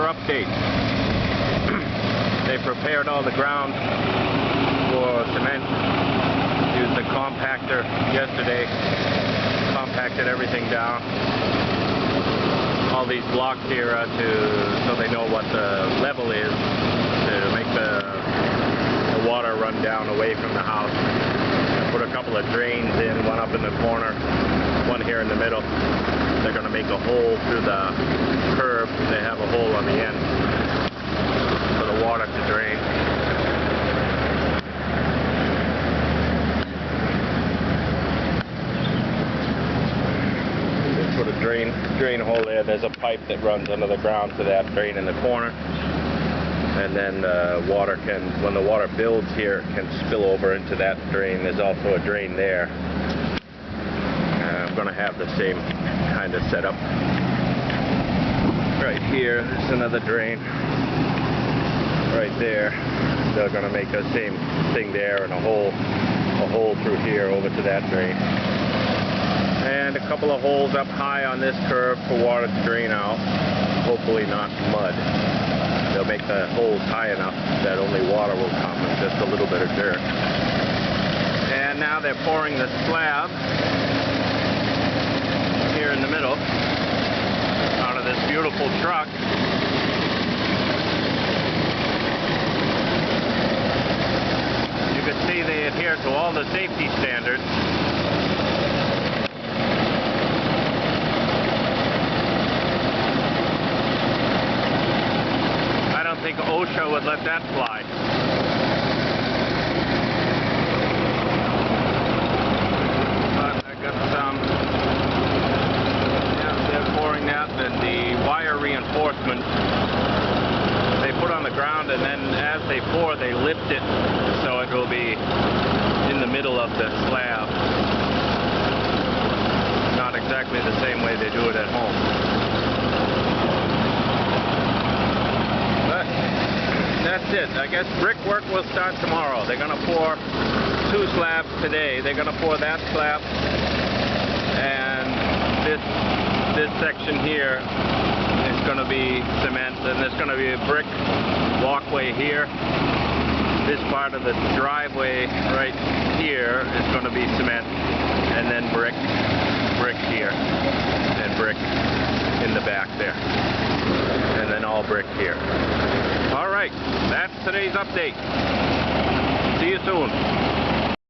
update. They prepared all the ground for cement. Used the compactor yesterday. Compacted everything down. All these blocks here so they know what the level is to make the water run down away from the house. I put a couple of drains in, one up in the corner, one here in the middle. They're going to make a hole through the curb. They have a hole on the end for the water to drain. They put a drain hole there. There's a pipe that runs under the ground to that drain in the corner. And then water when the water builds here, can spill over into that drain. There's also a drain there. I'm going to have the same kind of setup. Right here, there's another drain. Right there, they're going to make the same thing there, and a hole through here over to that drain. And a couple of holes up high on this curb for water to drain out. Hopefully not mud. They'll make the holes high enough that only water will come and just a little bit of dirt. And now they're pouring the slab here in the middle out of this beautiful truck. You can see they adhere to all the safety standards. I don't think OSHA would let that fly. But I got some. Yeah, they're pouring that, and the wire reinforcement they put on the ground, and then as they pour, they lift it so it will be in the middle of the slab. Not exactly the same way they do it at home. That's it. I guess brickwork will start tomorrow. They're going to pour 2 slabs today. They're going to pour that slab, and this section here is going to be cement, and there's going to be a brick walkway here. This part of the driveway right here is going to be cement, and then brick here, and brick in the back there, and then all brick here. All right, that's today's update. See you soon.